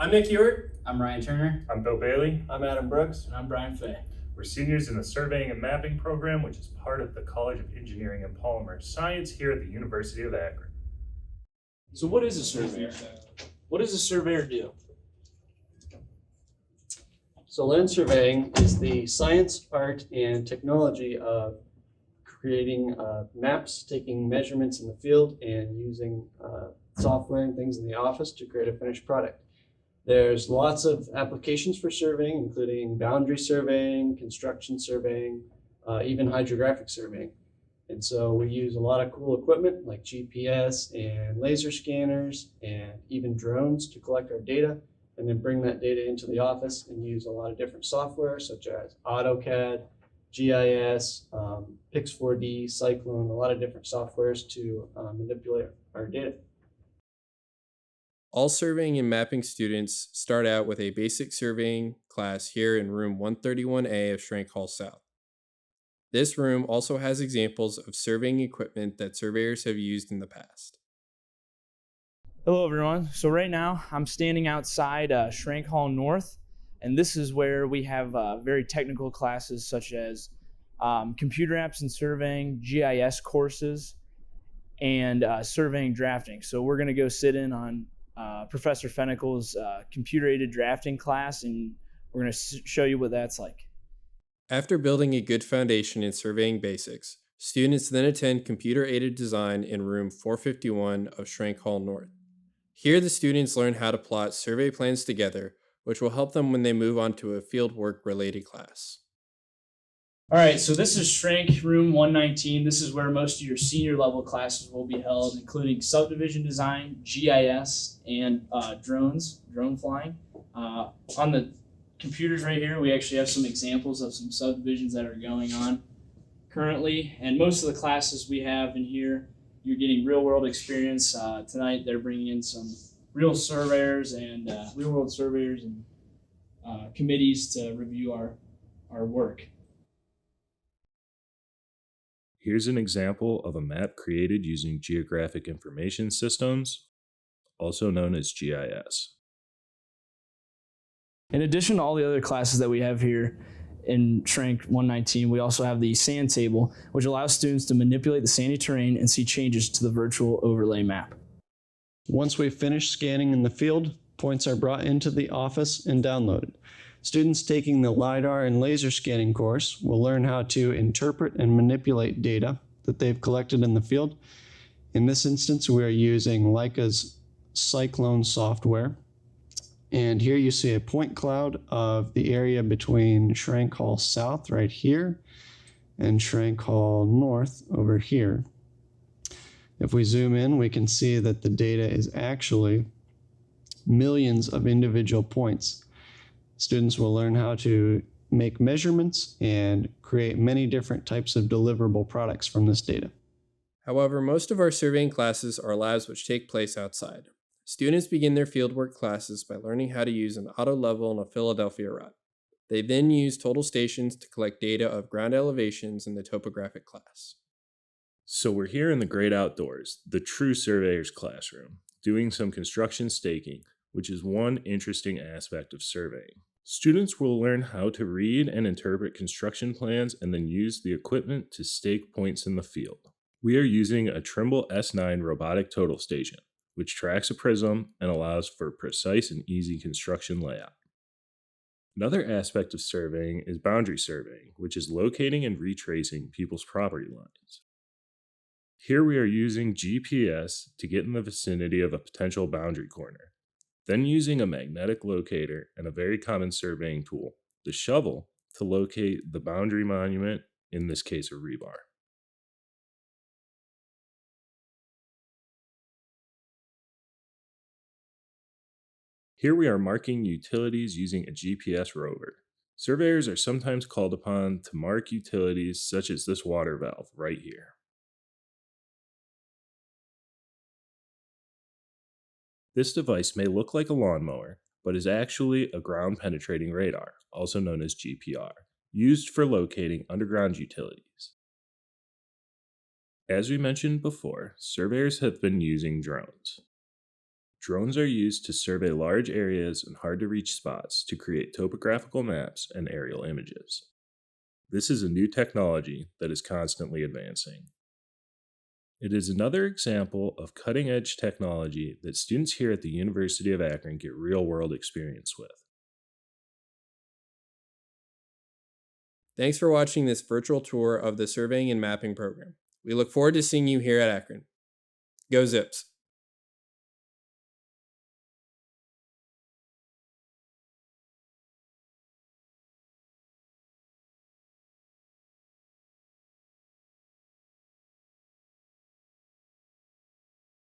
I'm Nick Ewert. I'm Ryan Turner. I'm Bill Bailey. I'm Adam Brooks. And I'm Brian Fay. We're seniors in the Surveying and Mapping program, which is part of the College of Engineering and Polymer Science here at the University of Akron. So what is a surveyor? What does a surveyor do? So land surveying is the science, art, and technology of creating maps, taking measurements in the field, and using software and things in the office to create a finished product. There's lots of applications for surveying, including boundary surveying, construction surveying, even hydrographic surveying. And so we use a lot of cool equipment like GPS and laser scanners and even drones to collect our data and then bring that data into the office and use a lot of different software such as AutoCAD, GIS, Pix4D, Cyclone, a lot of different softwares to manipulate our data. All surveying and mapping students start out with a basic surveying class here in room 131A of Schrank Hall South. This room also has examples of surveying equipment that surveyors have used in the past. Hello everyone. So right now I'm standing outside Schrank Hall North, and this is where we have very technical classes such as computer apps and surveying, GIS courses, and surveying drafting. So we're gonna go sit in on Professor Fennicle's computer-aided drafting class, and we're going to show you what that's like. After building a good foundation in surveying basics, students then attend computer-aided design in room 451 of Schrank Hall North. Here the students learn how to plot survey plans together, which will help them when they move on to a fieldwork-related class. All right, so this is Schrank Room 119. This is where most of your senior level classes will be held, including subdivision design, GIS, and drone flying. On the computers right here, we actually have some examples of some subdivisions that are going on currently. And most of the classes we have in here, you're getting real world experience. Tonight, they're bringing in some real surveyors and real world surveyors and committees to review our work. Here's an example of a map created using Geographic Information Systems, also known as GIS. In addition to all the other classes that we have here in Schrank 119, we also have the sand table, which allows students to manipulate the sandy terrain and see changes to the virtual overlay map. Once we've finished scanning in the field, points are brought into the office and downloaded. Students taking the LiDAR and laser scanning course will learn how to interpret and manipulate data that they've collected in the field. In this instance, we are using Leica's Cyclone software. And here you see a point cloud of the area between Schrank Hall South right here and Schrank Hall North over here. If we zoom in, we can see that the data is actually millions of individual points. Students will learn how to make measurements and create many different types of deliverable products from this data. However, most of our surveying classes are labs which take place outside. Students begin their fieldwork classes by learning how to use an auto level and a Philadelphia rut. They then use total stations to collect data of ground elevations in the topographic class. So we're here in the great outdoors, the true surveyor's classroom, doing some construction staking, which is one interesting aspect of surveying. Students will learn how to read and interpret construction plans and then use the equipment to stake points in the field. We are using a Trimble S9 robotic total station, which tracks a prism and allows for precise and easy construction layout. Another aspect of surveying is boundary surveying, which is locating and retracing people's property lines. Here we are using GPS to get in the vicinity of a potential boundary corner, then using a magnetic locator and a very common surveying tool, the shovel, to locate the boundary monument, in this case a rebar. Here we are marking utilities using a GPS rover. Surveyors are sometimes called upon to mark utilities such as this water valve right here. This device may look like a lawnmower, but is actually a ground-penetrating radar, also known as GPR, used for locating underground utilities. As we mentioned before, surveyors have been using drones. Drones are used to survey large areas and hard-to-reach spots to create topographical maps and aerial images. This is a new technology that is constantly advancing. It is another example of cutting-edge technology that students here at the University of Akron get real-world experience with. Thanks for watching this virtual tour of the Surveying and Mapping program. We look forward to seeing you here at Akron. Go Zips!